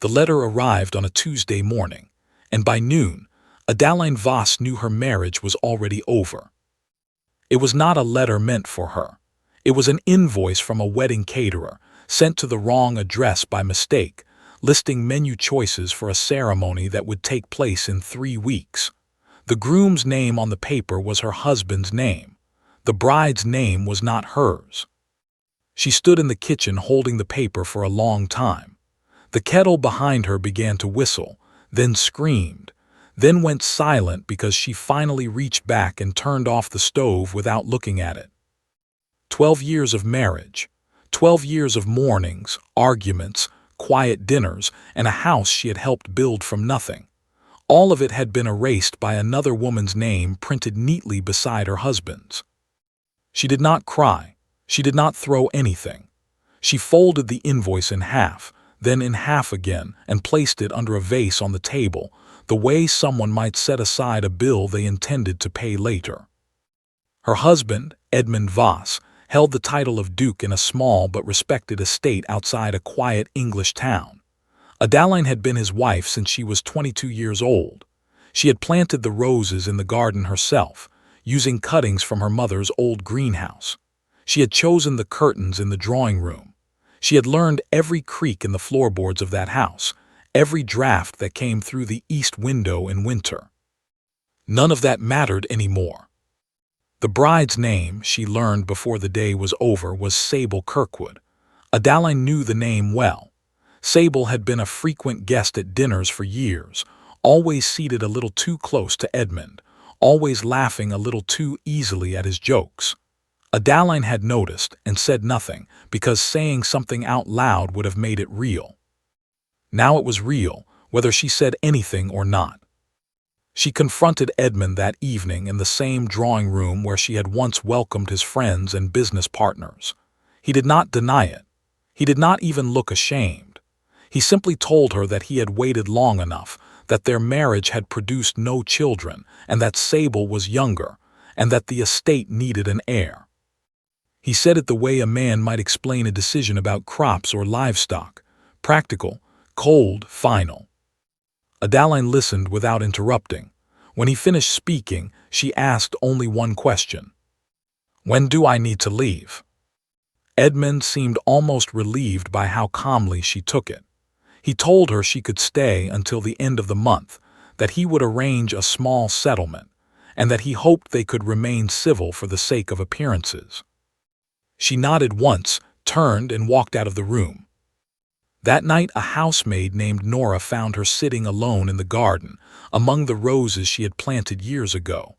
The letter arrived on a Tuesday morning, and by noon, Adeline Voss knew her marriage was already over. It was not a letter meant for her. It was an invoice from a wedding caterer, sent to the wrong address by mistake, listing menu choices for a ceremony that would take place in 3 weeks. The groom's name on the paper was her husband's name. The bride's name was not hers. She stood in the kitchen holding the paper for a long time. The kettle behind her began to whistle, then screamed, then went silent because she finally reached back and turned off the stove without looking at it. 12 years of marriage, 12 years of mornings, arguments, quiet dinners, and a house she had helped build from nothing. All of it had been erased by another woman's name printed neatly beside her husband's. She did not cry. She did not throw anything. She folded the invoice in half, then in half again, and placed it under a vase on the table, the way someone might set aside a bill they intended to pay later. Her husband, Edmund Voss, held the title of Duke in a small but respected estate outside a quiet English town. Adeline had been his wife since she was 22 years old. She had planted the roses in the garden herself, using cuttings from her mother's old greenhouse. She had chosen the curtains in the drawing room. She had learned every creak in the floorboards of that house, every draft that came through the east window in winter. None of that mattered anymore. The bride's name, she learned before the day was over, was Sable Kirkwood. Adeline knew the name well. Sable had been a frequent guest at dinners for years, always seated a little too close to Edmund, always laughing a little too easily at his jokes. Adeline had noticed and said nothing because saying something out loud would have made it real. Now it was real, whether she said anything or not. She confronted Edmund that evening in the same drawing room where she had once welcomed his friends and business partners. He did not deny it. He did not even look ashamed. He simply told her that he had waited long enough, that their marriage had produced no children, and that Sable was younger, and that the estate needed an heir. He said it the way a man might explain a decision about crops or livestock: practical, cold, final. Adeline listened without interrupting. When he finished speaking, she asked only one question. "When do I need to leave?" Edmund seemed almost relieved by how calmly she took it. He told her she could stay until the end of the month, that he would arrange a small settlement, and that he hoped they could remain civil for the sake of appearances. She nodded once, turned, and walked out of the room. That night a housemaid named Nora found her sitting alone in the garden, among the roses she had planted years ago.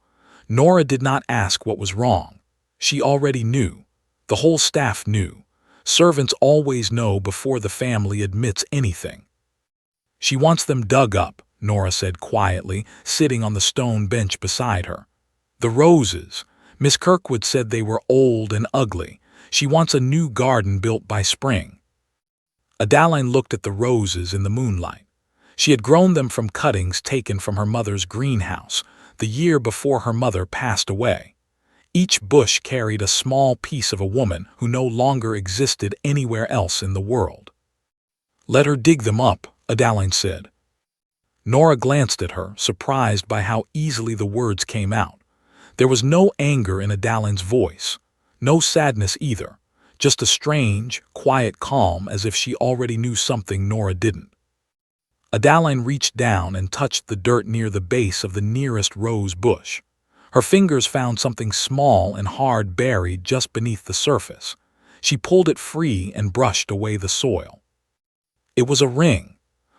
Nora did not ask what was wrong. She already knew. The whole staff knew. Servants always know before the family admits anything. "She wants them dug up," Nora said quietly, sitting on the stone bench beside her. "The roses. Miss Kirkwood said they were old and ugly. She wants a new garden built by spring." Adeline looked at the roses in the moonlight. She had grown them from cuttings taken from her mother's greenhouse, the year before her mother passed away. Each bush carried a small piece of a woman who no longer existed anywhere else in the world. "Let her dig them up," Adeline said. Nora glanced at her, surprised by how easily the words came out. There was no anger in Adeline's voice, no sadness either. Just a strange, quiet calm, as if she already knew something Nora didn't. Adeline reached down and touched the dirt near the base of the nearest rose bush. Her fingers found something small and hard buried just beneath the surface. She pulled it free and brushed away the soil. It was a ring.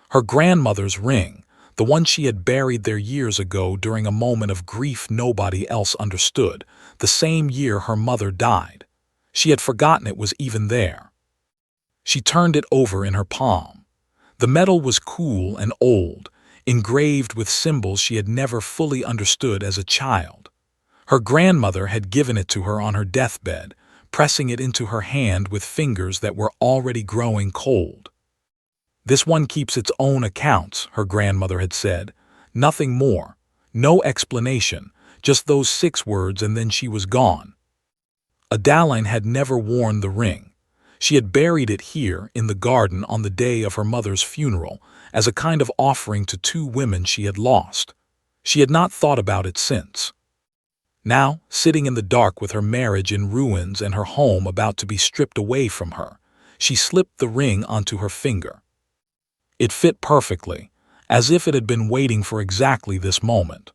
Her grandmother's ring, the one she had buried there years ago during a moment of grief nobody else understood, the same year her mother died. She had forgotten it was even there. She turned it over in her palm. The metal was cool and old, engraved with symbols she had never fully understood as a child. Her grandmother had given it to her on her deathbed, pressing it into her hand with fingers that were already growing cold. "This one keeps its own accounts," her grandmother had said. Nothing more, no explanation, just those 6 words, and then she was gone. Adeline had never worn the ring. She had buried it here in the garden on the day of her mother's funeral as a kind of offering to two women she had lost. She had not thought about it since. Now, sitting in the dark with her marriage in ruins and her home about to be stripped away from her, she slipped the ring onto her finger. It fit perfectly, as if it had been waiting for exactly this moment.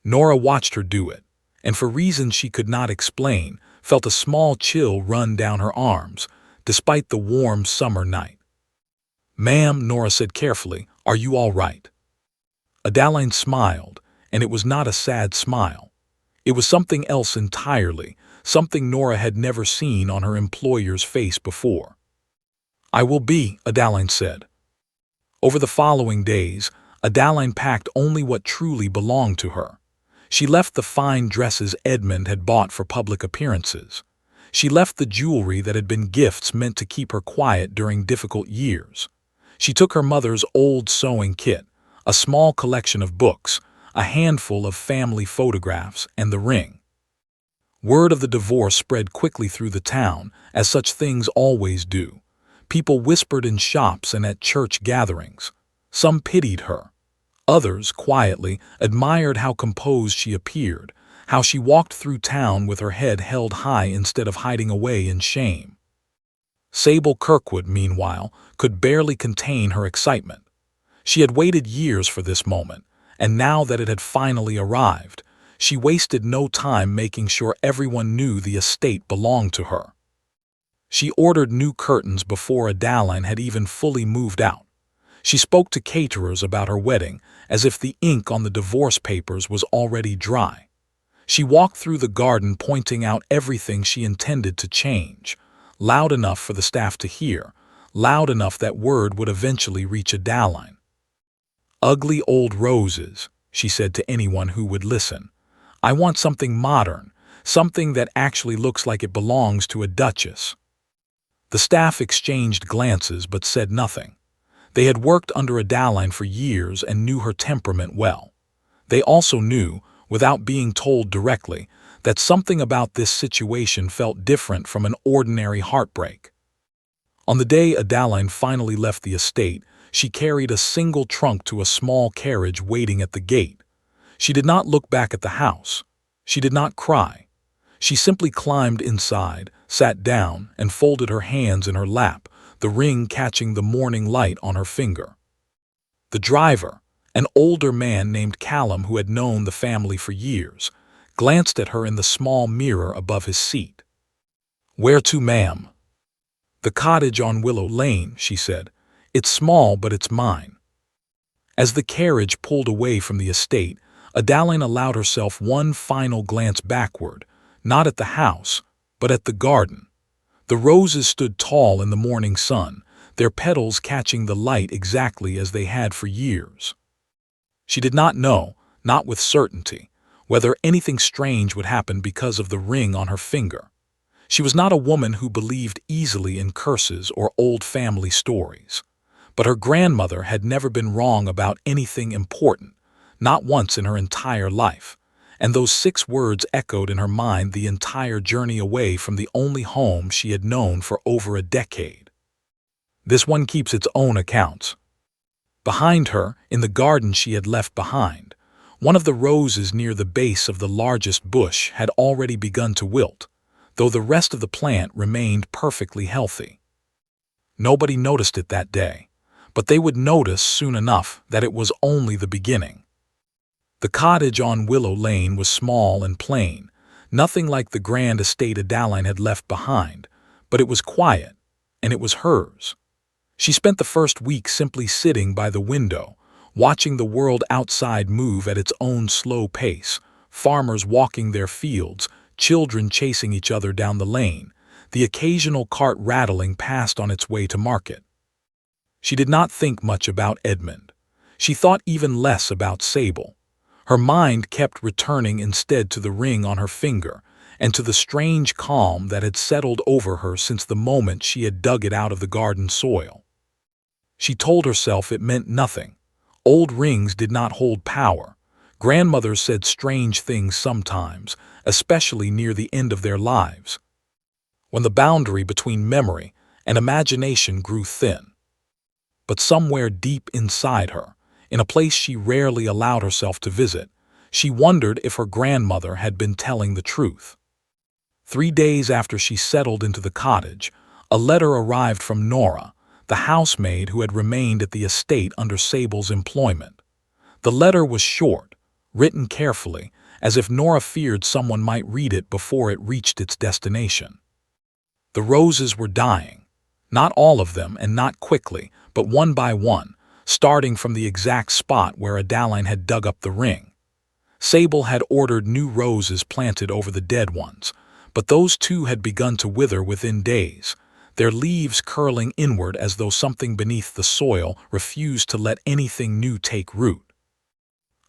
Nora watched her do it, and for reasons she could not explain, felt a small chill run down her arms, despite the warm summer night. "Ma'am," Nora said carefully, "are you all right?" Adaline smiled, and it was not a sad smile. It was something else entirely, something Nora had never seen on her employer's face before. "I will be," Adaline said. Over the following days, Adaline packed only what truly belonged to her. She left the fine dresses Edmund had bought for public appearances. She left the jewelry that had been gifts meant to keep her quiet during difficult years. She took her mother's old sewing kit, a small collection of books, a handful of family photographs, and the ring. Word of the divorce spread quickly through the town, as such things always do. People whispered in shops and at church gatherings. Some pitied her. Others, quietly, admired how composed she appeared, how she walked through town with her head held high instead of hiding away in shame. Sable Kirkwood, meanwhile, could barely contain her excitement. She had waited years for this moment, and now that it had finally arrived, she wasted no time making sure everyone knew the estate belonged to her. She ordered new curtains before Adaline had even fully moved out. She spoke to caterers about her wedding as if the ink on the divorce papers was already dry. She walked through the garden pointing out everything she intended to change, loud enough for the staff to hear, loud enough that word would eventually reach Adaline. "Ugly old roses," she said to anyone who would listen. "I want something modern, something that actually looks like it belongs to a duchess." The staff exchanged glances but said nothing. They had worked under Adaline for years and knew her temperament well. They also knew, without being told directly, that something about this situation felt different from an ordinary heartbreak. On the day Adaline finally left the estate, she carried a single trunk to a small carriage waiting at the gate. She did not look back at the house. She did not cry. She simply climbed inside, sat down, and folded her hands in her lap, the ring catching the morning light on her finger. The driver, an older man named Callum who had known the family for years, glanced at her in the small mirror above his seat. "Where to, ma'am?" "The cottage on Willow Lane," she said. "It's small, but it's mine." As the carriage pulled away from the estate, Adaline allowed herself one final glance backward, not at the house, but at the garden. The roses stood tall in the morning sun, their petals catching the light exactly as they had for years. She did not know, not with certainty, whether anything strange would happen because of the ring on her finger. She was not a woman who believed easily in curses or old family stories. But her grandmother had never been wrong about anything important, not once in her entire life, and those 6 words echoed in her mind the entire journey away from the only home she had known for over a decade. This one keeps its own accounts. Behind her, in the garden she had left behind, one of the roses near the base of the largest bush had already begun to wilt, though the rest of the plant remained perfectly healthy. Nobody noticed it that day, but they would notice soon enough that it was only the beginning. The cottage on Willow Lane was small and plain, nothing like the grand estate Adaline had left behind, but it was quiet, and it was hers. She spent the first week simply sitting by the window, watching the world outside move at its own slow pace, farmers walking their fields, children chasing each other down the lane, the occasional cart rattling past on its way to market. She did not think much about Edmund. She thought even less about Sable. Her mind kept returning instead to the ring on her finger and to the strange calm that had settled over her since the moment she had dug it out of the garden soil. She told herself it meant nothing. Old rings did not hold power. Grandmothers said strange things sometimes, especially near the end of their lives. when the boundary between memory and imagination grew thin. But somewhere deep inside her, in a place she rarely allowed herself to visit, she wondered if her grandmother had been telling the truth. 3 days after she settled into the cottage, a letter arrived from Nora, the housemaid who had remained at the estate under Sable's employment. The letter was short, written carefully, as if Nora feared someone might read it before it reached its destination. The roses were dying. Not all of them, and not quickly, but one by one, starting from the exact spot where Adaline had dug up the ring. Sable had ordered new roses planted over the dead ones, but those too had begun to wither within days, their leaves curling inward as though something beneath the soil refused to let anything new take root.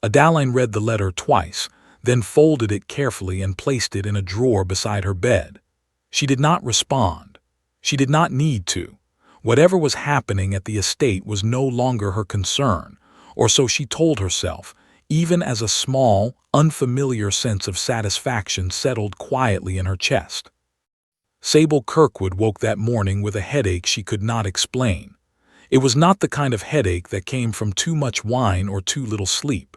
Adaline read the letter twice, then folded it carefully and placed it in a drawer beside her bed. She did not respond. She did not need to. Whatever was happening at the estate was no longer her concern, or so she told herself, even as a small, unfamiliar sense of satisfaction settled quietly in her chest. Sable Kirkwood woke that morning with a headache she could not explain. It was not the kind of headache that came from too much wine or too little sleep.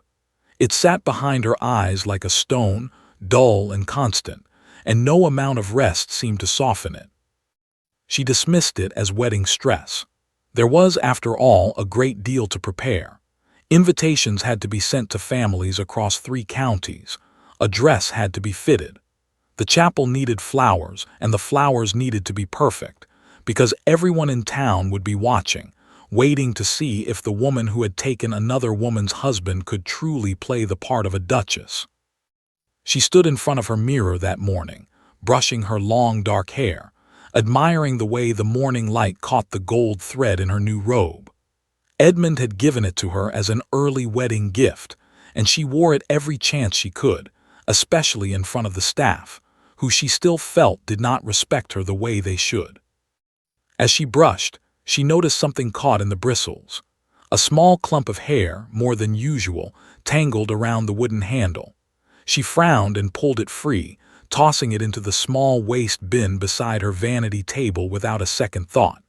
It sat behind her eyes like a stone, dull and constant, and no amount of rest seemed to soften it. She dismissed it as wedding stress. There was, after all, a great deal to prepare. Invitations had to be sent to families across 3 counties. A dress had to be fitted. The chapel needed flowers, and the flowers needed to be perfect, because everyone in town would be watching, waiting to see if the woman who had taken another woman's husband could truly play the part of a duchess. She stood in front of her mirror that morning, brushing her long dark hair, admiring the way the morning light caught the gold thread in her new robe. Edmund had given it to her as an early wedding gift, and she wore it every chance she could, especially in front of the staff, who she still felt did not respect her the way they should. As she brushed, she noticed something caught in the bristles. A small clump of hair, more than usual, tangled around the wooden handle. She frowned and pulled it free, tossing it into the small waste bin beside her vanity table without a second thought.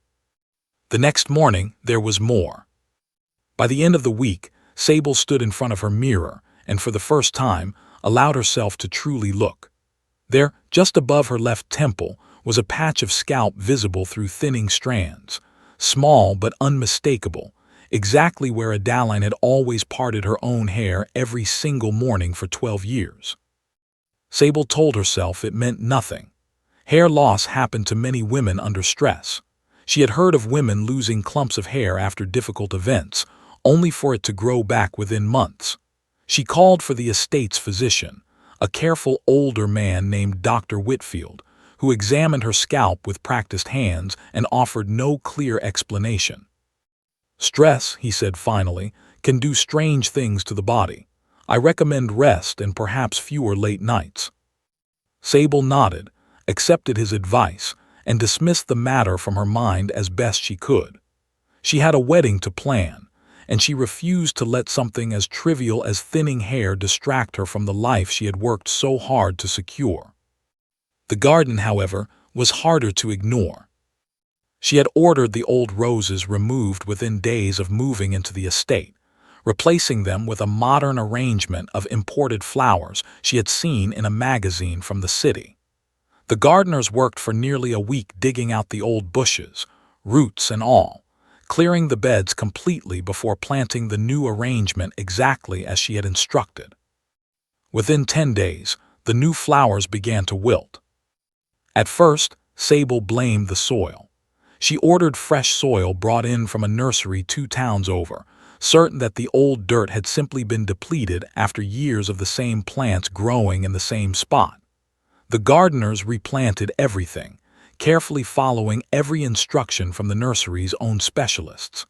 The next morning, there was more. By the end of the week, Sable stood in front of her mirror and, for the first time, allowed herself to truly look. There, just above her left temple, was a patch of scalp visible through thinning strands, small but unmistakable, exactly where Adaline had always parted her own hair every single morning for 12 years. Sable told herself it meant nothing. Hair loss happened to many women under stress. She had heard of women losing clumps of hair after difficult events, only for it to grow back within months. She called for the estate's physician, a careful older man named Dr. Whitfield, who examined her scalp with practiced hands and offered no clear explanation. "Stress," he said finally, "can do strange things to the body. I recommend rest and perhaps fewer late nights." Sable nodded, accepted his advice, and dismissed the matter from her mind as best she could. She had a wedding to plan, and she refused to let something as trivial as thinning hair distract her from the life she had worked so hard to secure. The garden, however, was harder to ignore. She had ordered the old roses removed within days of moving into the estate, replacing them with a modern arrangement of imported flowers she had seen in a magazine from the city. The gardeners worked for nearly a week digging out the old bushes, roots and all, clearing the beds completely before planting the new arrangement exactly as she had instructed. Within 10 days, the new flowers began to wilt. At first, Sable blamed the soil. She ordered fresh soil brought in from a nursery 2 towns over, certain that the old dirt had simply been depleted after years of the same plants growing in the same spot. The gardeners replanted everything, carefully following every instruction from the nursery's own specialists.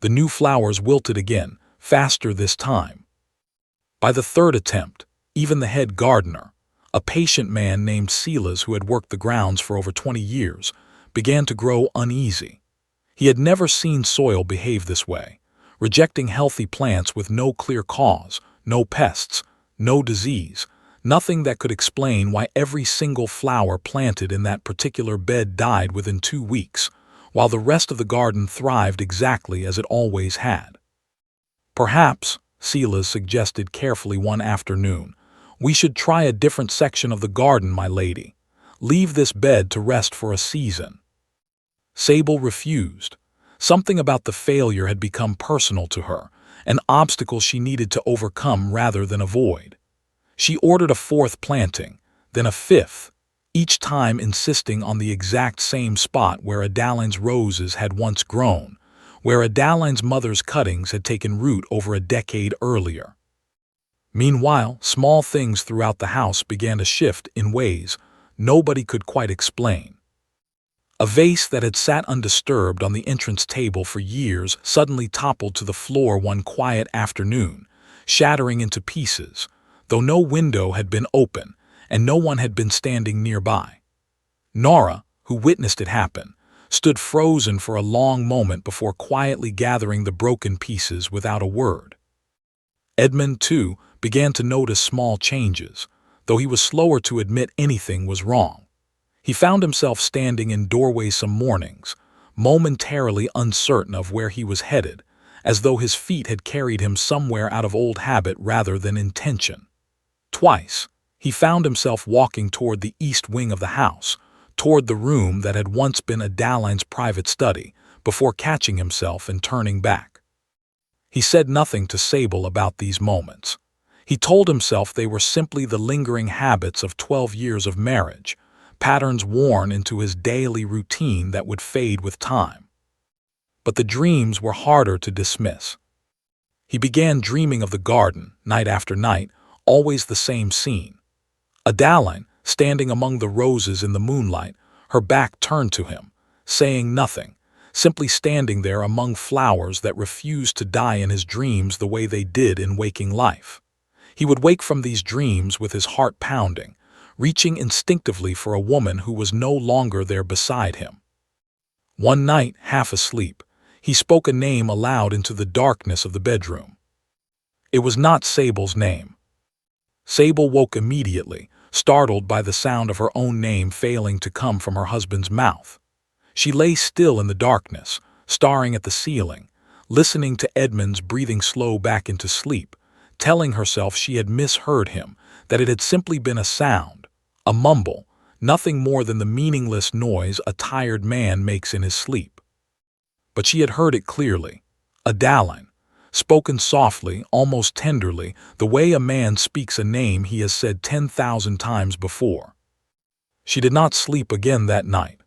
The new flowers wilted again, faster this time. By the 3rd attempt, even the head gardener, a patient man named Silas who had worked the grounds for over 20 years, began to grow uneasy. He had never seen soil behave this way, rejecting healthy plants with no clear cause, no pests, no disease, Nothing that could explain why every single flower planted in that particular bed died within 2 weeks, while the rest of the garden thrived exactly as it always had. Perhaps, Silas suggested carefully one afternoon, we should try a different section of the garden, my lady. Leave this bed to rest for a season. Sable refused. Something about the failure had become personal to her, an obstacle she needed to overcome rather than avoid. She ordered a fourth planting, then a fifth, each time insisting on the exact same spot where Adaline's roses had once grown, where Adaline's mother's cuttings had taken root over a decade earlier. Meanwhile, small things throughout the house began to shift in ways nobody could quite explain. A vase that had sat undisturbed on the entrance table for years suddenly toppled to the floor one quiet afternoon, shattering into pieces, though no window had been open and no one had been standing nearby. Nora, who witnessed it happen, stood frozen for a long moment before quietly gathering the broken pieces without a word. Edmund, too, began to notice small changes, though he was slower to admit anything was wrong. He found himself standing in doorways some mornings, momentarily uncertain of where he was headed, as though his feet had carried him somewhere out of old habit rather than intention. Twice, he found himself walking toward the east wing of the house, toward the room that had once been Adaline's private study, before catching himself and turning back. He said nothing to Sable about these moments. He told himself they were simply the lingering habits of 12 years of marriage, patterns worn into his daily routine that would fade with time. But the dreams were harder to dismiss. He began dreaming of the garden, night after night, always the same scene. Adaline, standing among the roses in the moonlight, her back turned to him, saying nothing, simply standing there among flowers that refused to die in his dreams the way they did in waking life. He would wake from these dreams with his heart pounding, reaching instinctively for a woman who was no longer there beside him. One night, half asleep, he spoke a name aloud into the darkness of the bedroom. It was not Sable's name. Sable woke immediately, startled by the sound of her own name failing to come from her husband's mouth. She lay still in the darkness, staring at the ceiling, listening to Edmund's breathing slow back into sleep, telling herself she had misheard him, that it had simply been a sound, a mumble, nothing more than the meaningless noise a tired man makes in his sleep. But she had heard it clearly. Adaline, spoken softly, almost tenderly, the way a man speaks a name he has said 10,000 times before. She did not sleep again that night.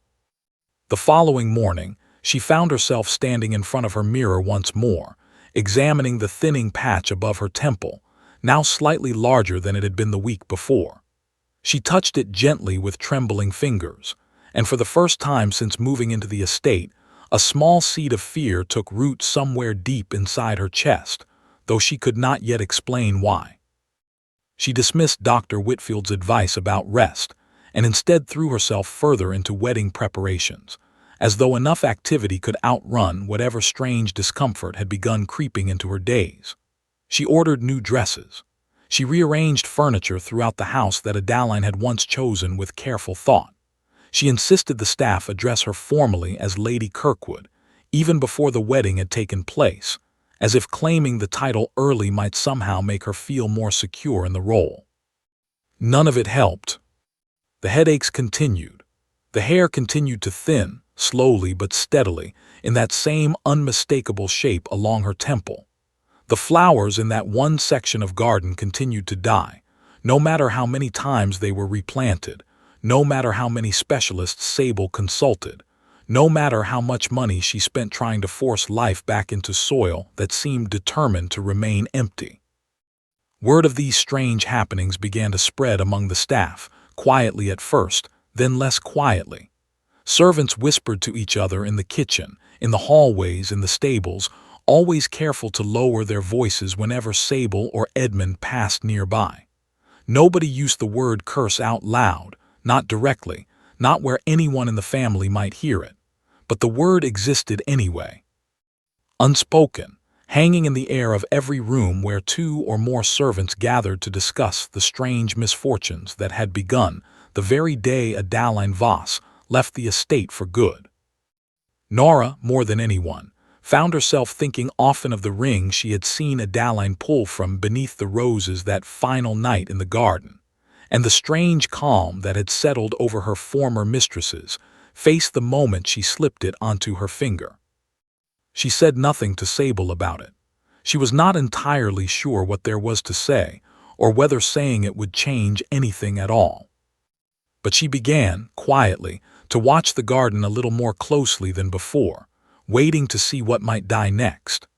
The following morning, she found herself standing in front of her mirror once more, examining the thinning patch above her temple, now slightly larger than it had been the week before. She touched it gently with trembling fingers, and for the first time since moving into the estate, a small seed of fear took root somewhere deep inside her chest, though she could not yet explain why. She dismissed Dr. Whitfield's advice about rest, and instead threw herself further into wedding preparations, as though enough activity could outrun whatever strange discomfort had begun creeping into her days. She ordered new dresses. She rearranged furniture throughout the house that Adaline had once chosen with careful thought. She insisted the staff address her formally as Lady Kirkwood, even before the wedding had taken place, as if claiming the title early might somehow make her feel more secure in the role. None of it helped. The headaches continued. The hair continued to thin, slowly but steadily, in that same unmistakable shape along her temple. The flowers in that one section of garden continued to die, no matter how many times they were replanted, no matter how many specialists Sable consulted, no matter how much money she spent trying to force life back into soil that seemed determined to remain empty. Word of these strange happenings began to spread among the staff, quietly at first, then less quietly. Servants whispered to each other in the kitchen, in the hallways, in the stables, always careful to lower their voices whenever Sable or Edmund passed nearby. Nobody used the word curse out loud, not directly, not where anyone in the family might hear it, but the word existed anyway. Unspoken, hanging in the air of every room where two or more servants gathered to discuss the strange misfortunes that had begun the very day Adeline Voss left the estate for good. Nora, more than anyone, found herself thinking often of the ring she had seen Adeline pull from beneath the roses that final night in the garden, and the strange calm that had settled over her former mistresses face the moment she slipped it onto her finger. She said nothing to Sable about it. She was not entirely sure what there was to say, or whether saying it would change anything at all. But she began, quietly, to watch the garden a little more closely than before, waiting to see what might die next.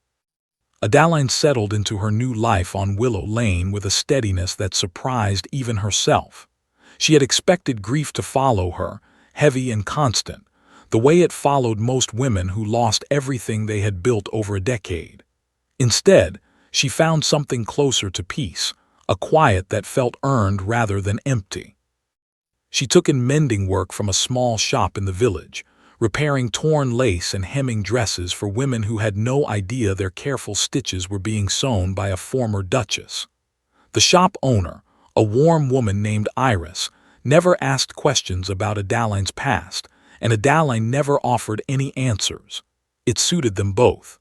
Adeline settled into her new life on Willow Lane with a steadiness that surprised even herself. She had expected grief to follow her, heavy and constant, the way it followed most women who lost everything they had built over a decade. Instead, she found something closer to peace, a quiet that felt earned rather than empty. She took in mending work from a small shop in the village, repairing torn lace and hemming dresses for women who had no idea their careful stitches were being sewn by a former Duchess. The shop owner, a warm woman named Iris, never asked questions about Adeline's past, and Adeline never offered any answers. It suited them both.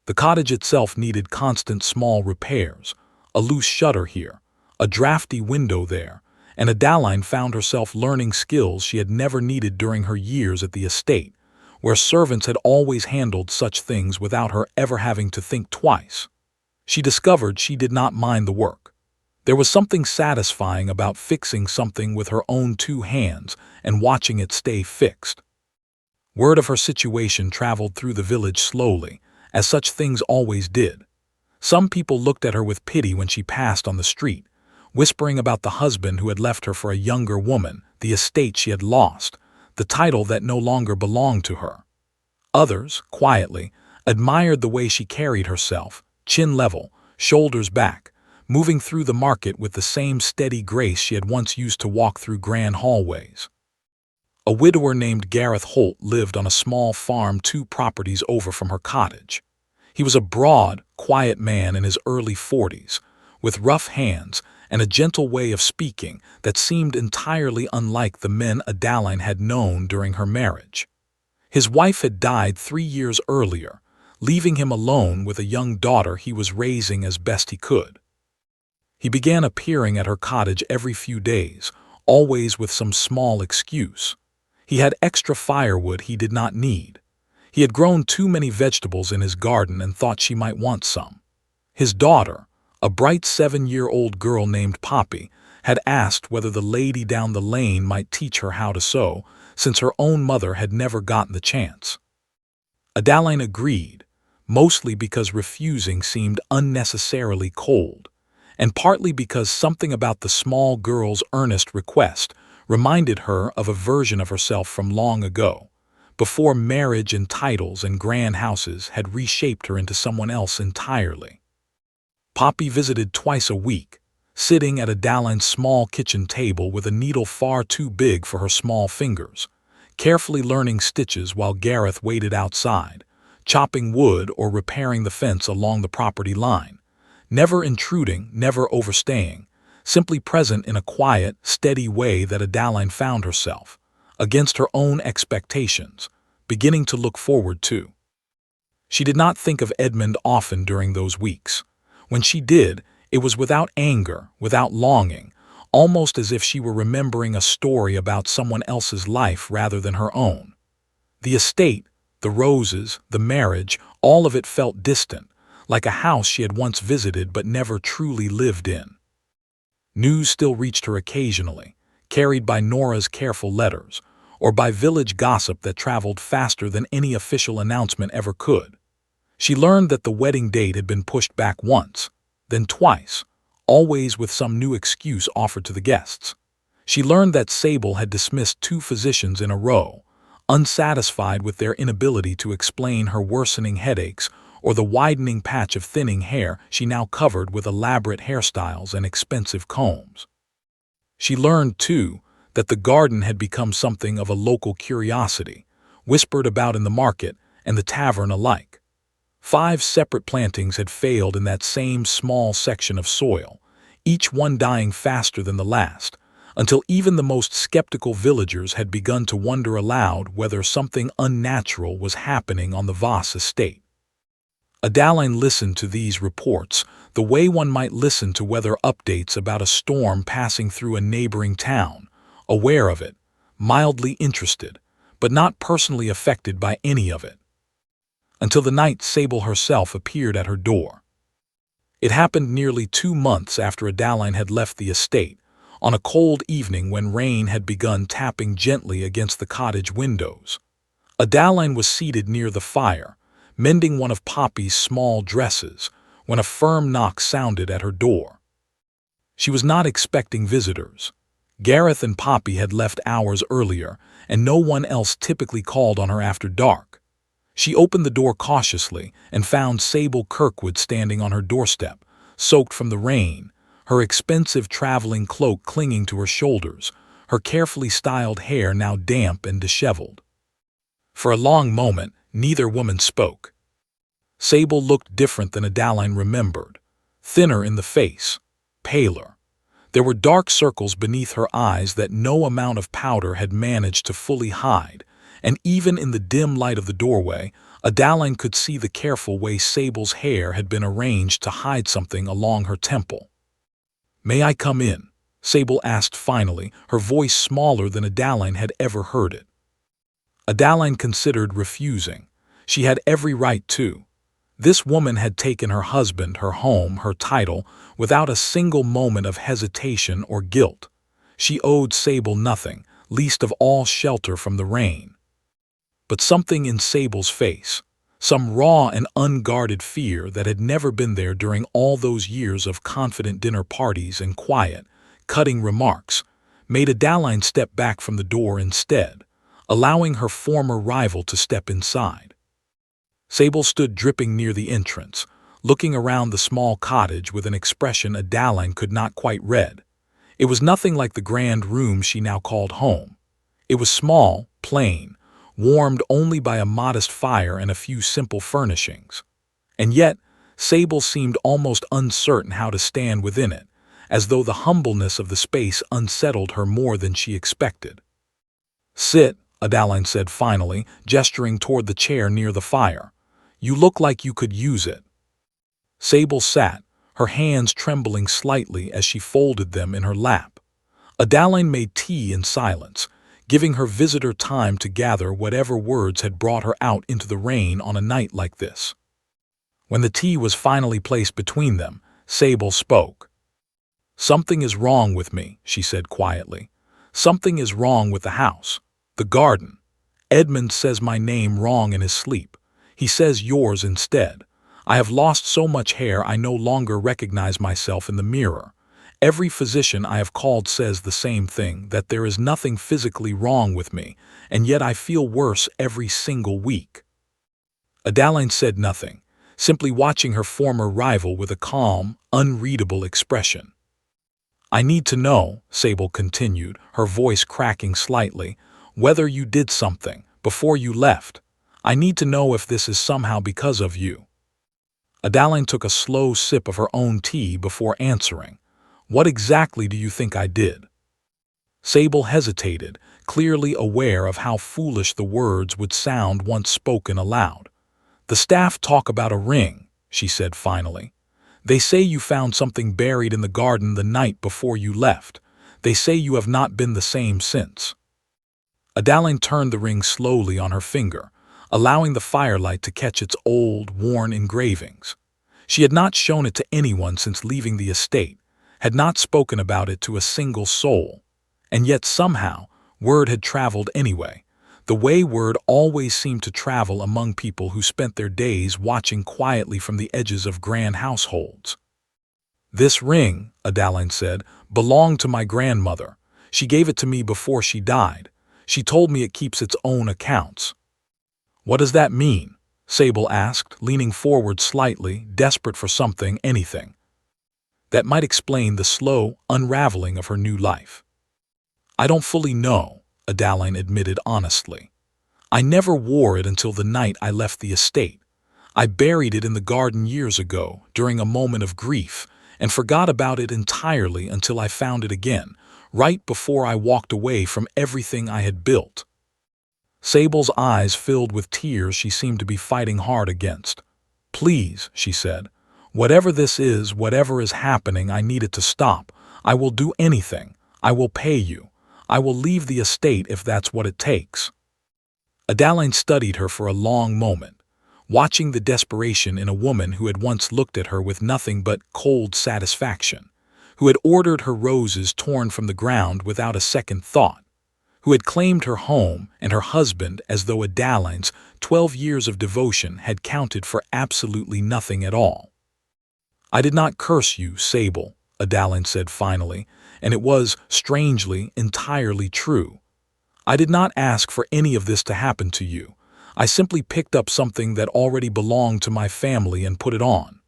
The cottage itself needed constant small repairs, a loose shutter here, a drafty window there, and Adeline found herself learning skills she had never needed during her years at the estate, where servants had always handled such things without her ever having to think twice. She discovered she did not mind the work. There was something satisfying about fixing something with her own two hands and watching it stay fixed. Word of her situation traveled through the village slowly, as such things always did. Some people looked at her with pity when she passed on the street, whispering about the husband who had left her for a younger woman, the estate she had lost, the title that no longer belonged to her. Others, quietly, admired the way she carried herself, chin level, shoulders back, moving through the market with the same steady grace she had once used to walk through grand hallways. A widower named Gareth Holt lived on a small farm 2 properties over from her cottage. He was a broad, quiet man in his early 40s, with rough hands and a gentle way of speaking that seemed entirely unlike the men Adeline had known during her marriage. His wife had died 3 years earlier, leaving him alone with a young daughter he was raising as best he could. He began appearing at her cottage every few days, always with some small excuse. He had extra firewood he did not need. He had grown too many vegetables in his garden and thought she might want some. His daughter, a bright 7-year-old girl named Poppy, had asked whether the lady down the lane might teach her how to sew, since her own mother had never gotten the chance. Adeline agreed, mostly because refusing seemed unnecessarily cold, and partly because something about the small girl's earnest request reminded her of a version of herself from long ago, before marriage and titles and grand houses had reshaped her into someone else entirely. Poppy visited twice a week, sitting at Adeline's small kitchen table with a needle far too big for her small fingers, carefully learning stitches while Gareth waited outside, chopping wood or repairing the fence along the property line, never intruding, never overstaying, simply present in a quiet, steady way that Adeline found herself, against her own expectations, beginning to look forward to. She did not think of Edmund often during those weeks. When she did, it was without anger, without longing, almost as if she were remembering a story about someone else's life rather than her own. The estate, the roses, the marriage, all of it felt distant, like a house she had once visited but never truly lived in. News still reached her occasionally, carried by Nora's careful letters, or by village gossip that traveled faster than any official announcement ever could. She learned that the wedding date had been pushed back once, then twice, always with some new excuse offered to the guests. She learned that Sable had dismissed 2 physicians in a row, unsatisfied with their inability to explain her worsening headaches or the widening patch of thinning hair she now covered with elaborate hairstyles and expensive combs. She learned, too, that the garden had become something of a local curiosity, whispered about in the market and the tavern alike. 5 separate plantings had failed in that same small section of soil, each one dying faster than the last, until even the most skeptical villagers had begun to wonder aloud whether something unnatural was happening on the Voss estate. Adaline listened to these reports the way one might listen to weather updates about a storm passing through a neighboring town, aware of it, mildly interested, but not personally affected by any of it. Until the night Sable herself appeared at her door. It happened nearly 2 months after Adaline had left the estate, on a cold evening when rain had begun tapping gently against the cottage windows. Adaline was seated near the fire, mending one of Poppy's small dresses, when a firm knock sounded at her door. She was not expecting visitors. Gareth and Poppy had left hours earlier, and no one else typically called on her after dark. She opened the door cautiously and found Sable Kirkwood standing on her doorstep, soaked from the rain, her expensive traveling cloak clinging to her shoulders, her carefully styled hair now damp and disheveled. For a long moment, neither woman spoke. Sable looked different than Adaline remembered, thinner in the face, paler. There were dark circles beneath her eyes that no amount of powder had managed to fully hide, and even in the dim light of the doorway, Adaline could see the careful way Sable's hair had been arranged to hide something along her temple. "May I come in?" Sable asked finally, her voice smaller than Adaline had ever heard it. Adaline considered refusing. She had every right to. This woman had taken her husband, her home, her title, without a single moment of hesitation or guilt. She owed Sable nothing, least of all shelter from the rain. But something in Sable's face, some raw and unguarded fear that had never been there during all those years of confident dinner parties and quiet, cutting remarks, made Adaline step back from the door instead, allowing her former rival to step inside. Sable stood dripping near the entrance, looking around the small cottage with an expression Adaline could not quite read. It was nothing like the grand room she now called home. It was small, plain, warmed only by a modest fire and a few simple furnishings. And yet, Sable seemed almost uncertain how to stand within it, as though the humbleness of the space unsettled her more than she expected. "Sit," Adaline said finally, gesturing toward the chair near the fire. "You look like you could use it." Sable sat, her hands trembling slightly as she folded them in her lap. Adaline made tea in silence, giving her visitor time to gather whatever words had brought her out into the rain on a night like this. When the tea was finally placed between them, Sable spoke. "Something is wrong with me," she said quietly. "Something is wrong with the house, the garden. Edmund says my name wrong in his sleep. He says yours instead. I have lost so much hair I no longer recognize myself in the mirror. Every physician I have called says the same thing, that there is nothing physically wrong with me, and yet I feel worse every single week." Adaline said nothing, simply watching her former rival with a calm, unreadable expression. "I need to know," Sable continued, her voice cracking slightly, "whether you did something before you left. I need to know if this is somehow because of you." Adaline took a slow sip of her own tea before answering. "What exactly do you think I did?" Sable hesitated, clearly aware of how foolish the words would sound once spoken aloud. "The staff talk about a ring," she said finally. "They say you found something buried in the garden the night before you left. They say you have not been the same since." Adaline turned the ring slowly on her finger, allowing the firelight to catch its old, worn engravings. She had not shown it to anyone since leaving the estate, had not spoken about it to a single soul. And yet somehow, word had traveled anyway, the way word always seemed to travel among people who spent their days watching quietly from the edges of grand households. "This ring," Adaline said, "belonged to my grandmother. She gave it to me before she died. She told me it keeps its own accounts." "What does that mean?" Sable asked, leaning forward slightly, desperate for something, anything that might explain the slow unraveling of her new life. "I don't fully know," Adaline admitted honestly. "I never wore it until the night I left the estate. I buried it in the garden years ago during a moment of grief and forgot about it entirely until I found it again, right before I walked away from everything I had built. Sable's eyes filled with tears she seemed to be fighting hard against. "Please," she said, "whatever this is, whatever is happening, I need it to stop. I will do anything. I will pay you. I will leave the estate if that's what it takes." Adaline studied her for a long moment, watching the desperation in a woman who had once looked at her with nothing but cold satisfaction, who had ordered her roses torn from the ground without a second thought, who had claimed her home and her husband as though Adaline's 12 years of devotion had counted for absolutely nothing at all. "I did not curse you, Sable," Adaline said finally, and it was, strangely, entirely true. "I did not ask for any of this to happen to you. I simply picked up something that already belonged to my family and put it on."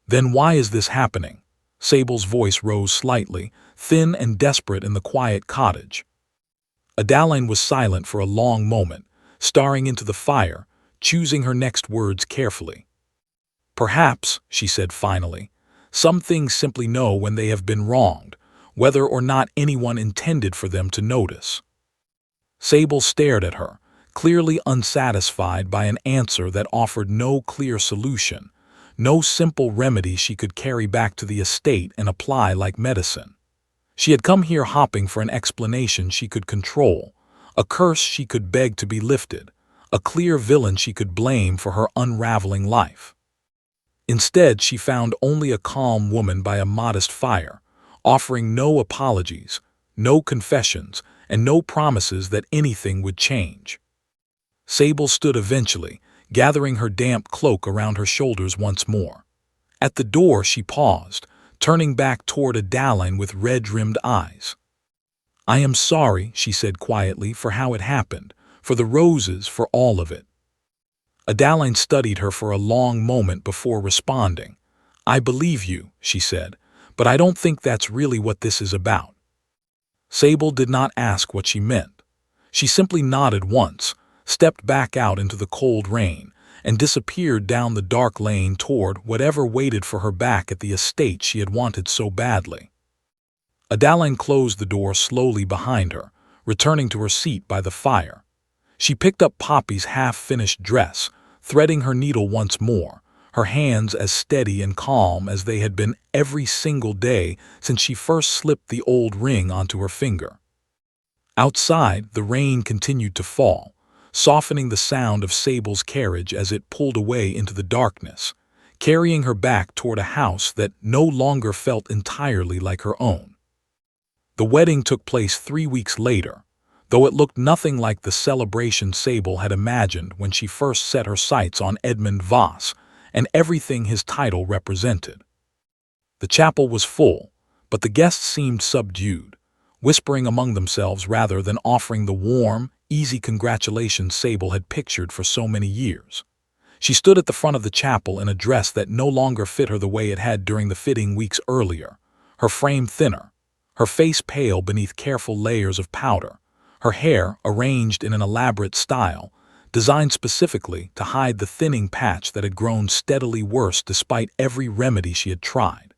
"Then why is this happening?" Sable's voice rose slightly, thin and desperate in the quiet cottage. Adaline was silent for a long moment, staring into the fire, choosing her next words carefully. "Perhaps," she said finally, "some things simply know when they have been wronged, whether or not anyone intended for them to notice." Sable stared at her, clearly unsatisfied by an answer that offered no clear solution, no simple remedy she could carry back to the estate and apply like medicine. She had come here hoping for an explanation she could control, a curse she could beg to be lifted, a clear villain she could blame for her unraveling life. Instead, she found only a calm woman by a modest fire, offering no apologies, no confessions, and no promises that anything would change. Sable stood eventually, gathering her damp cloak around her shoulders once more. At the door she paused, turning back toward Adaline with red-rimmed eyes. "I am sorry," she said quietly, "for how it happened, for the roses, for all of it." Adaline studied her for a long moment before responding. "I believe you," she said, "but I don't think that's really what this is about." Sable did not ask what she meant. She simply nodded once, stepped back out into the cold rain, and disappeared down the dark lane toward whatever waited for her back at the estate she had wanted so badly. Adaline closed the door slowly behind her, returning to her seat by the fire. She picked up Poppy's half-finished dress, threading her needle once more, her hands as steady and calm as they had been every single day since she first slipped the old ring onto her finger. Outside, the rain continued to fall, softening the sound of Sable's carriage as it pulled away into the darkness, carrying her back toward a house that no longer felt entirely like her own. The wedding took place 3 weeks later, though it looked nothing like the celebration Sable had imagined when she first set her sights on Edmund Voss and everything his title represented. The chapel was full, but the guests seemed subdued, whispering among themselves rather than offering the warm, easy congratulations Sable had pictured for so many years. She stood at the front of the chapel in a dress that no longer fit her the way it had during the fitting weeks earlier, her frame thinner, her face pale beneath careful layers of powder, her hair arranged in an elaborate style, designed specifically to hide the thinning patch that had grown steadily worse despite every remedy she had tried.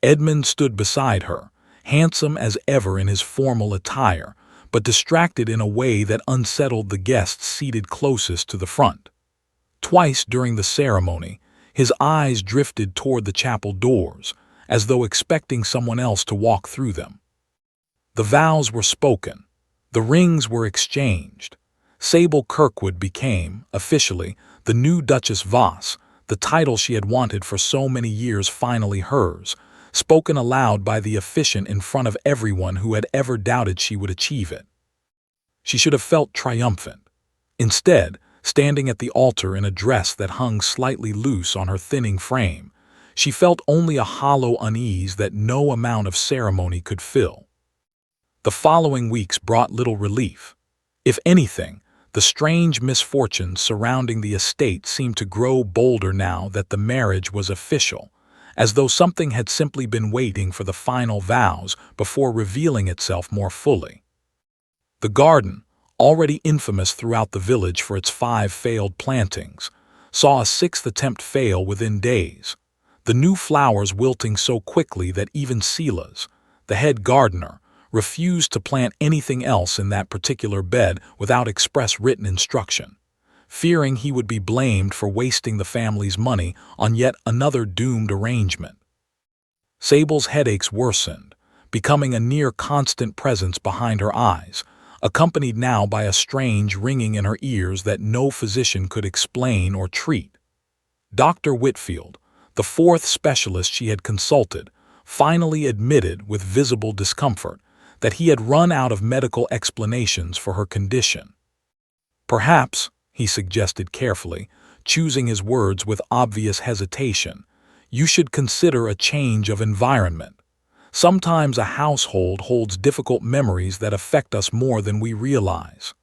Edmund stood beside her, handsome as ever in his formal attire, but distracted in a way that unsettled the guests seated closest to the front. Twice during the ceremony, his eyes drifted toward the chapel doors, as though expecting someone else to walk through them. The vows were spoken. The rings were exchanged. Sable Kirkwood became, officially, the new Duchess Voss, the title she had wanted for so many years finally hers, spoken aloud by the officiant in front of everyone who had ever doubted she would achieve it. She should have felt triumphant. Instead, standing at the altar in a dress that hung slightly loose on her thinning frame, she felt only a hollow unease that no amount of ceremony could fill. The following weeks brought little relief. If anything, the strange misfortunes surrounding the estate seemed to grow bolder now that the marriage was official, as though something had simply been waiting for the final vows before revealing itself more fully. The garden, already infamous throughout the village for its 5 failed plantings, saw a sixth attempt fail within days, the new flowers wilting so quickly that even Silas, the head gardener, refused to plant anything else in that particular bed without express written instruction, fearing he would be blamed for wasting the family's money on yet another doomed arrangement. Sable's headaches worsened, becoming a near-constant presence behind her eyes, accompanied now by a strange ringing in her ears that no physician could explain or treat. Dr. Whitfield, the fourth specialist she had consulted, finally admitted with visible discomfort that he had run out of medical explanations for her condition. Perhaps, he suggested carefully, choosing his words with obvious hesitation, you should consider a change of environment. Sometimes a household holds difficult memories that affect us more than we realize.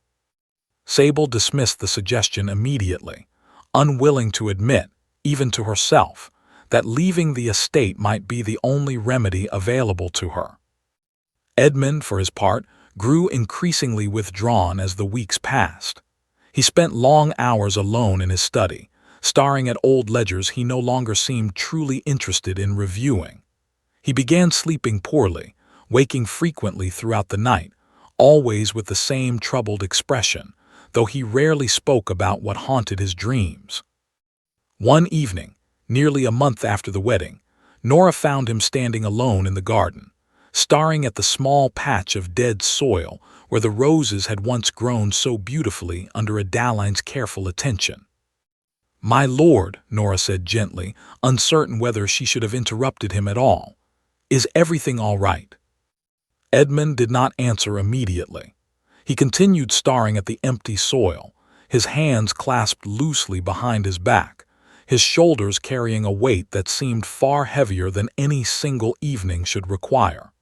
Sable dismissed the suggestion immediately, unwilling to admit, even to herself, that leaving the estate might be the only remedy available to her. Edmund, for his part, grew increasingly withdrawn as the weeks passed. He spent long hours alone in his study, staring at old ledgers he no longer seemed truly interested in reviewing. He began sleeping poorly, waking frequently throughout the night, always with the same troubled expression, though he rarely spoke about what haunted his dreams. One evening, nearly a month after the wedding, Nora found him standing alone in the garden, staring at the small patch of dead soil where the roses had once grown so beautifully under Adaline's careful attention. "My lord," Nora said gently, uncertain whether she should have interrupted him at all, "is everything all right?" Edmund did not answer immediately. He continued staring at the empty soil, his hands clasped loosely behind his back, his shoulders carrying a weight that seemed far heavier than any single evening should require.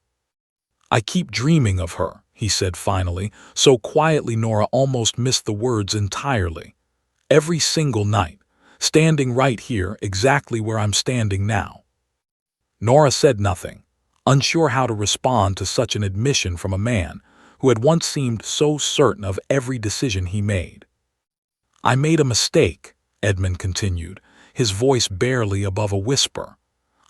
"I keep dreaming of her," he said finally, so quietly Nora almost missed the words entirely. "Every single night, standing right here exactly where I'm standing now." Nora said nothing, unsure how to respond to such an admission from a man who had once seemed so certain of every decision he made. "I made a mistake," Edmund continued, his voice barely above a whisper.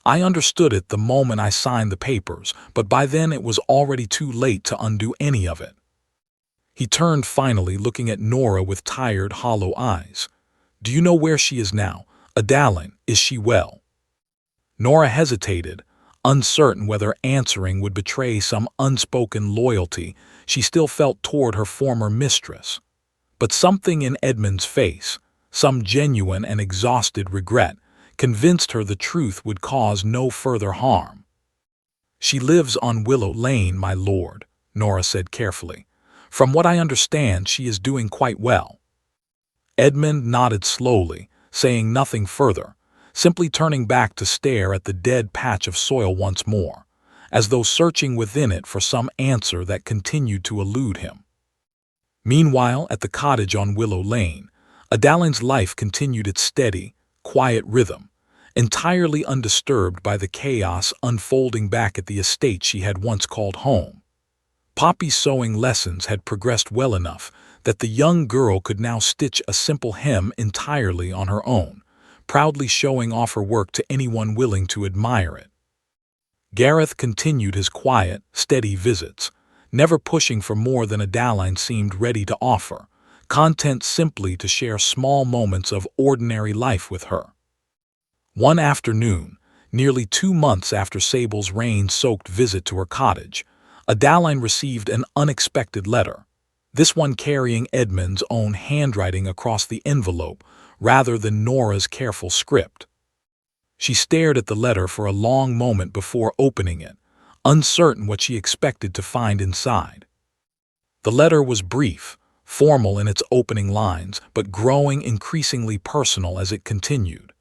"I understood it the moment I signed the papers, but by then it was already too late to undo any of it." He turned finally, looking at Nora with tired, hollow eyes. "Do you know where she is now? Adeline, is she well?" Nora hesitated, uncertain whether answering would betray some unspoken loyalty she still felt toward her former mistress. But something in Edmund's face, some genuine and exhausted regret, convinced her the truth would cause no further harm. "She lives on Willow Lane, my lord," Nora said carefully. "From what I understand, she is doing quite well." Edmund nodded slowly, saying nothing further, simply turning back to stare at the dead patch of soil once more, as though searching within it for some answer that continued to elude him. Meanwhile, at the cottage on Willow Lane, Adaline's life continued its steady, quiet rhythm, entirely undisturbed by the chaos unfolding back at the estate she had once called home. Poppy's sewing lessons had progressed well enough that the young girl could now stitch a simple hem entirely on her own, proudly showing off her work to anyone willing to admire it. Gareth continued his quiet, steady visits, never pushing for more than Adeline seemed ready to offer, content simply to share small moments of ordinary life with her. One afternoon, nearly 2 months after Sable's rain-soaked visit to her cottage, Adeline received an unexpected letter, this one carrying Edmund's own handwriting across the envelope rather than Nora's careful script. She stared at the letter for a long moment before opening it, uncertain what she expected to find inside. The letter was brief, formal in its opening lines, but growing increasingly personal as it continued.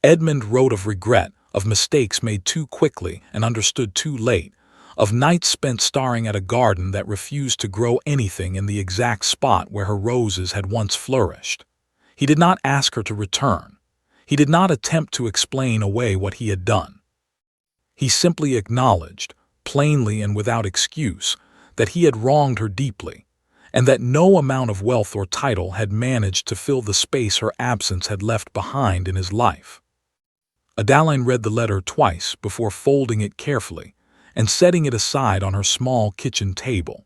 Edmund wrote of regret, of mistakes made too quickly and understood too late, of nights spent staring at a garden that refused to grow anything in the exact spot where her roses had once flourished. He did not ask her to return. He did not attempt to explain away what he had done. He simply acknowledged, plainly and without excuse, that he had wronged her deeply, and that no amount of wealth or title had managed to fill the space her absence had left behind in his life. Adaline read the letter twice before folding it carefully and setting it aside on her small kitchen table.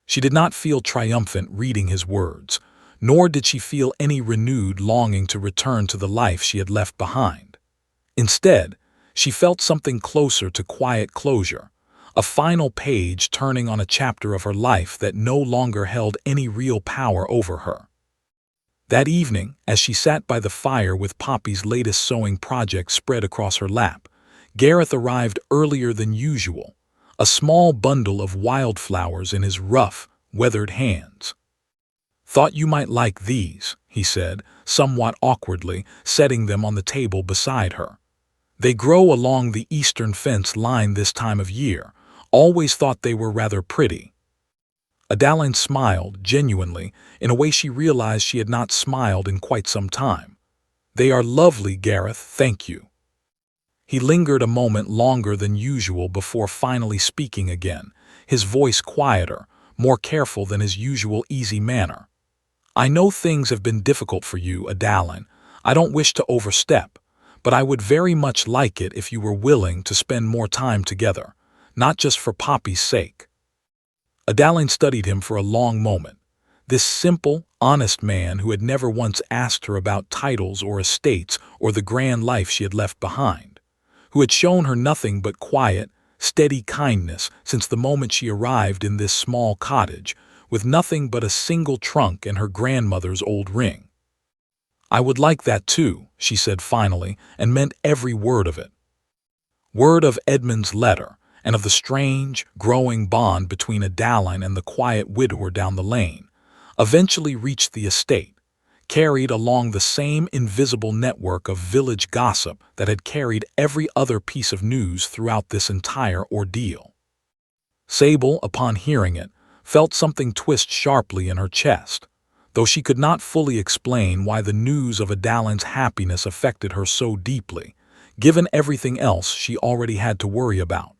She did not feel triumphant reading his words, nor did she feel any renewed longing to return to the life she had left behind. Instead, she felt something closer to quiet closure, a final page turning on a chapter of her life that no longer held any real power over her. That evening, as she sat by the fire with Poppy's latest sewing project spread across her lap, Gareth arrived earlier than usual, a small bundle of wildflowers in his rough, weathered hands. "Thought you might like these," he said, somewhat awkwardly, setting them on the table beside her. "They grow along the eastern fence line this time of year. Always thought they were rather pretty." Adaline smiled, genuinely, in a way she realized she had not smiled in quite some time. "They are lovely, Gareth, thank you." He lingered a moment longer than usual before finally speaking again, his voice quieter, more careful than his usual easy manner. "I know things have been difficult for you, Adaline. I don't wish to overstep, but I would very much like it if you were willing to spend more time together, not just for Poppy's sake." Adaline studied him for a long moment. This simple, honest man who had never once asked her about titles or estates or the grand life she had left behind, who had shown her nothing but quiet, steady kindness since the moment she arrived in this small cottage, with nothing but a single trunk and her grandmother's old ring. "I would like that too," she said finally, and meant every word of it. Word of Edmund's letter, and of the strange, growing bond between Adaline and the quiet widower down the lane, eventually reached the estate, carried along the same invisible network of village gossip that had carried every other piece of news throughout this entire ordeal. Sable, upon hearing it, felt something twist sharply in her chest, though she could not fully explain why the news of Adaline's happiness affected her so deeply, given everything else she already had to worry about.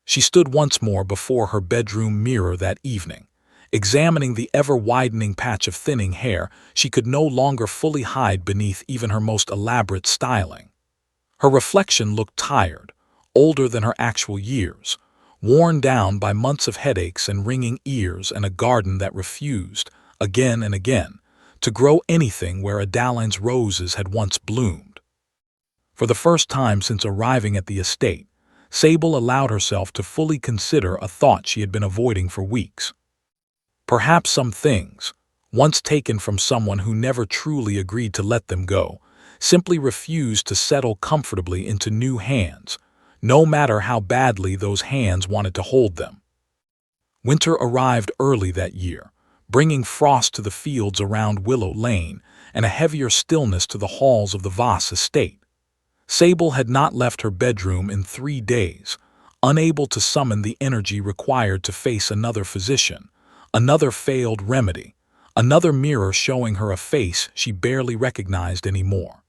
She stood once more before her bedroom mirror that evening, examining the ever-widening patch of thinning hair she could no longer fully hide beneath even her most elaborate styling. Her reflection looked tired, older than her actual years, worn down by months of headaches and ringing ears and a garden that refused, again and again, to grow anything where Adaline's roses had once bloomed. For the first time since arriving at the estate, Sable allowed herself to fully consider a thought she had been avoiding for weeks. Perhaps some things, once taken from someone who never truly agreed to let them go, simply refused to settle comfortably into new hands, no matter how badly those hands wanted to hold them. Winter arrived early that year, bringing frost to the fields around Willow Lane and a heavier stillness to the halls of the Voss estate. Sable had not left her bedroom in 3 days, unable to summon the energy required to face another physician, another failed remedy, another mirror showing her a face she barely recognized anymore.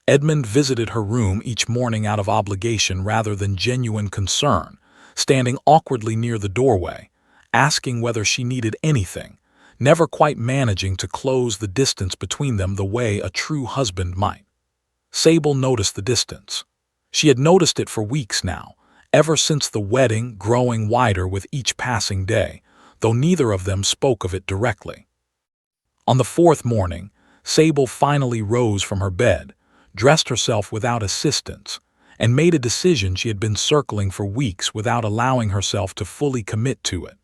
Edmund visited her room each morning out of obligation rather than genuine concern, standing awkwardly near the doorway, asking whether she needed anything, never quite managing to close the distance between them the way a true husband might. Sable noticed the distance. She had noticed it for weeks now, ever since the wedding, growing wider with each passing day, though neither of them spoke of it directly. On the 4th morning, Sable finally rose from her bed, dressed herself without assistance, and made a decision she had been circling for weeks without allowing herself to fully commit to it.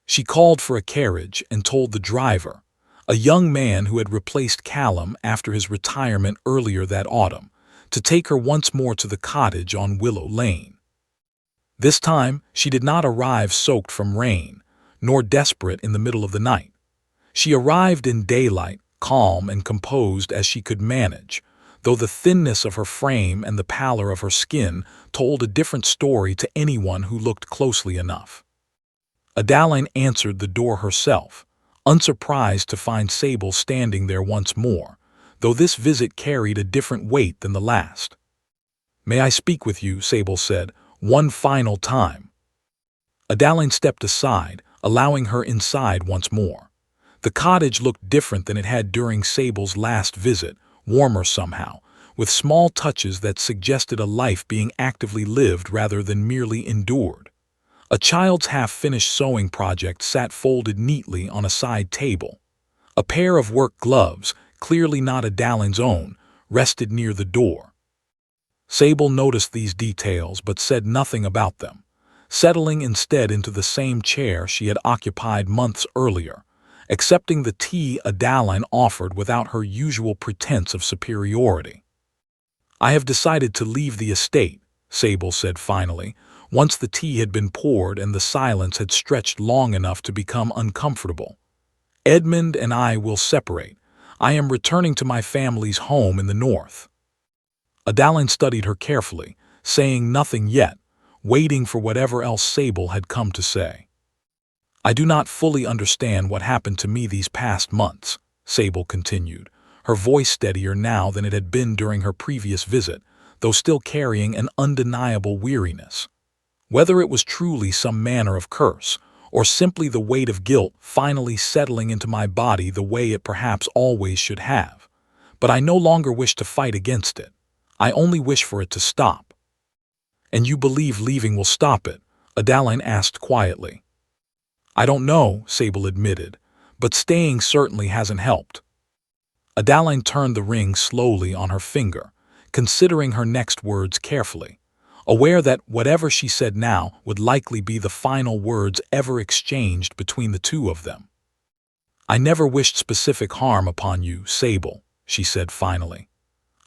She called for a carriage and told the driver, a young man who had replaced Callum after his retirement earlier that autumn, to take her once more to the cottage on Willow Lane. This time, she did not arrive soaked from rain, nor desperate in the middle of the night. She arrived in daylight, calm and composed as she could manage, though the thinness of her frame and the pallor of her skin told a different story to anyone who looked closely enough. Adaline answered the door herself, unsurprised to find Sable standing there once more, though this visit carried a different weight than the last. "May I speak with you?" Sable said, "one final time." Adaline stepped aside, allowing her inside once more. The cottage looked different than it had during Sable's last visit, warmer somehow, with small touches that suggested a life being actively lived rather than merely endured. A child's half-finished sewing project sat folded neatly on a side table. A pair of work gloves, clearly not Adaline's own, rested near the door. Sable noticed these details but said nothing about them, settling instead into the same chair she had occupied months earlier, accepting the tea Adaline offered without her usual pretense of superiority. "I have decided to leave the estate," Sable said finally, once the tea had been poured and the silence had stretched long enough to become uncomfortable. "Edmund and I will separate. I am returning to my family's home in the north." Adaline studied her carefully, saying nothing yet, waiting for whatever else Sable had come to say. "I do not fully understand what happened to me these past months," Sable continued, her voice steadier now than it had been during her previous visit, though still carrying an undeniable weariness. Whether it was truly some manner of curse, or simply the weight of guilt finally settling into my body the way it perhaps always should have. But I no longer wish to fight against it. I only wish for it to stop. "And you believe leaving will stop it?" Adaline asked quietly. "I don't know," Sable admitted, "but staying certainly hasn't helped." Adaline turned the ring slowly on her finger, considering her next words carefully, aware that whatever she said now would likely be the final words ever exchanged between the two of them. "I never wished specific harm upon you, Sable," she said finally.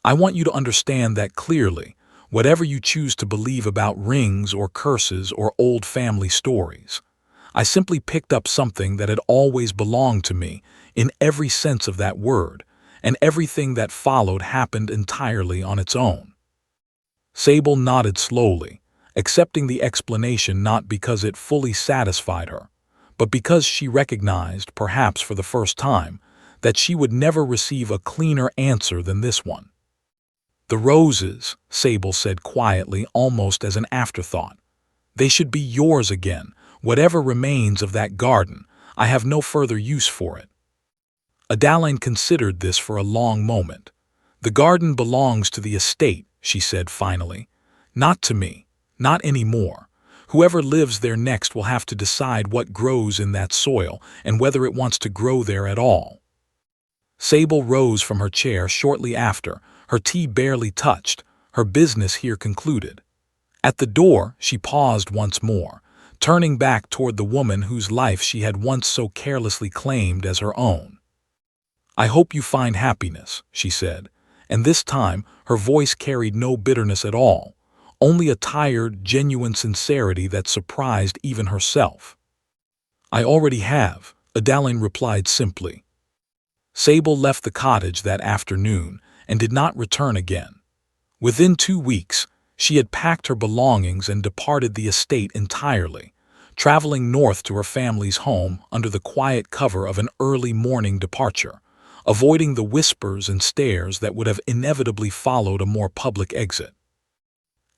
"I want you to understand that clearly, whatever you choose to believe about rings or curses or old family stories. I simply picked up something that had always belonged to me in every sense of that word, and everything that followed happened entirely on its own." Sable nodded slowly, accepting the explanation not because it fully satisfied her, but because she recognized, perhaps for the first time, that she would never receive a cleaner answer than this one. "The roses," Sable said quietly, almost as an afterthought. "They should be yours again. Whatever remains of that garden, I have no further use for it." Adaline considered this for a long moment. "The garden belongs to the estate," she said finally. "Not to me, not anymore. Whoever lives there next will have to decide what grows in that soil and whether it wants to grow there at all." Sable rose from her chair shortly after, her tea barely touched, her business here concluded. At the door, she paused once more, turning back toward the woman whose life she had once so carelessly claimed as her own. "I hope you find happiness," she said, and this time her voice carried no bitterness at all, only a tired, genuine sincerity that surprised even herself. "I already have," Adaline replied simply. Sable left the cottage that afternoon and did not return again. Within 2 weeks, she had packed her belongings and departed the estate entirely, traveling north to her family's home under the quiet cover of an early morning departure, avoiding the whispers and stares that would have inevitably followed a more public exit.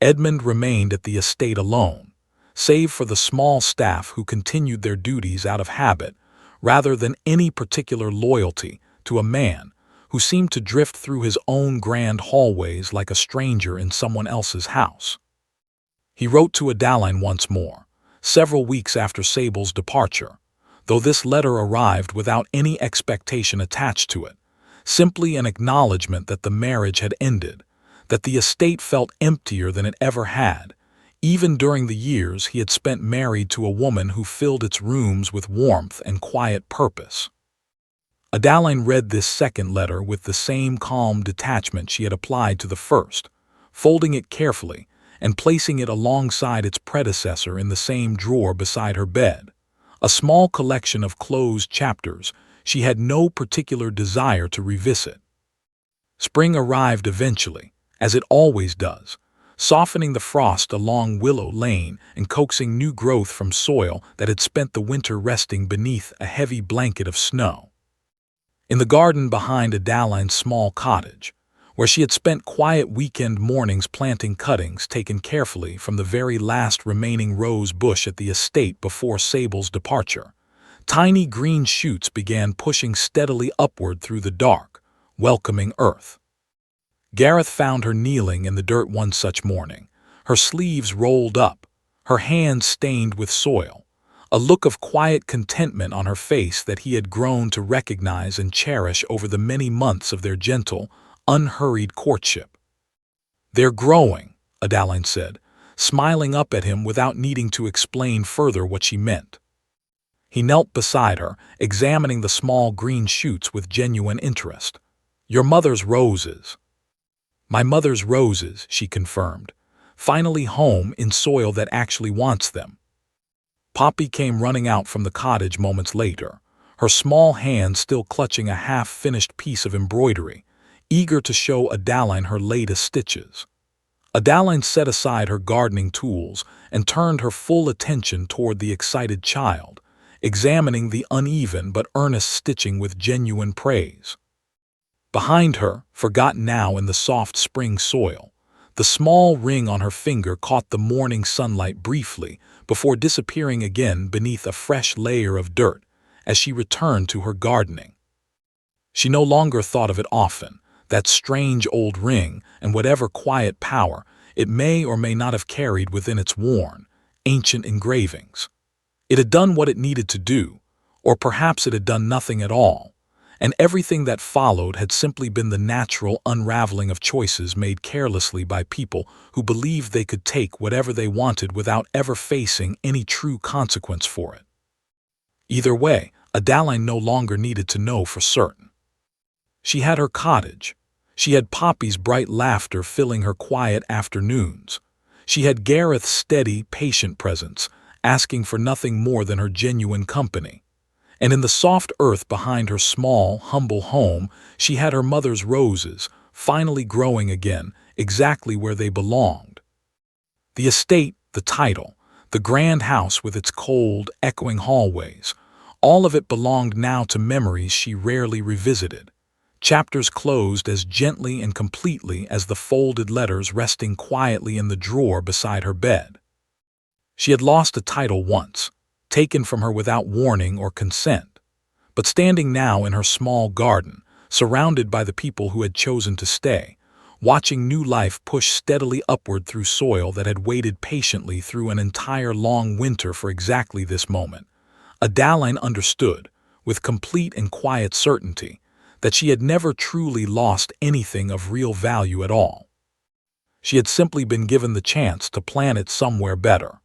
Edmund remained at the estate alone, save for the small staff who continued their duties out of habit, rather than any particular loyalty to a man who seemed to drift through his own grand hallways like a stranger in someone else's house. He wrote to Adaline once more, several weeks after Sable's departure, though this letter arrived without any expectation attached to it, simply an acknowledgement that the marriage had ended, that the estate felt emptier than it ever had, even during the years he had spent married to a woman who filled its rooms with warmth and quiet purpose. Adaline read this second letter with the same calm detachment she had applied to the first, folding it carefully and placing it alongside its predecessor in the same drawer beside her bed, a small collection of closed chapters she had no particular desire to revisit. Spring arrived eventually, as it always does, softening the frost along Willow Lane and coaxing new growth from soil that had spent the winter resting beneath a heavy blanket of snow. In the garden behind Adaline's small cottage, where she had spent quiet weekend mornings planting cuttings taken carefully from the very last remaining rose bush at the estate before Sable's departure. Tiny green shoots began pushing steadily upward through the dark, welcoming earth. Gareth found her kneeling in the dirt one such morning, her sleeves rolled up, her hands stained with soil, a look of quiet contentment on her face that he had grown to recognize and cherish over the many months of their gentle, unhurried courtship. "They're growing," Adaline said, smiling up at him without needing to explain further what she meant. He knelt beside her, examining the small green shoots with genuine interest. "Your mother's roses." "My mother's roses," she confirmed, "finally home in soil that actually wants them." Poppy came running out from the cottage moments later, her small hand still clutching a half-finished piece of embroidery, eager to show Adaline her latest stitches. Adaline set aside her gardening tools and turned her full attention toward the excited child, examining the uneven but earnest stitching with genuine praise. Behind her, forgotten now in the soft spring soil, the small ring on her finger caught the morning sunlight briefly before disappearing again beneath a fresh layer of dirt as she returned to her gardening. She no longer thought of it often, that strange old ring and whatever quiet power it may or may not have carried within its worn, ancient engravings. It had done what it needed to do, or perhaps it had done nothing at all, and everything that followed had simply been the natural unraveling of choices made carelessly by people who believed they could take whatever they wanted without ever facing any true consequence for it. Either way, Adaline no longer needed to know for certain. She had her cottage. She had Poppy's bright laughter filling her quiet afternoons. She had Gareth's steady, patient presence, asking for nothing more than her genuine company. And in the soft earth behind her small, humble home, she had her mother's roses, finally growing again, exactly where they belonged. The estate, the title, the grand house with its cold, echoing hallways, all of it belonged now to memories she rarely revisited. Chapters closed as gently and completely as the folded letters resting quietly in the drawer beside her bed. She had lost a title once, taken from her without warning or consent, but standing now in her small garden, surrounded by the people who had chosen to stay, watching new life push steadily upward through soil that had waited patiently through an entire long winter for exactly this moment, Adaline understood, with complete and quiet certainty, that she had never truly lost anything of real value at all. She had simply been given the chance to plant it somewhere better.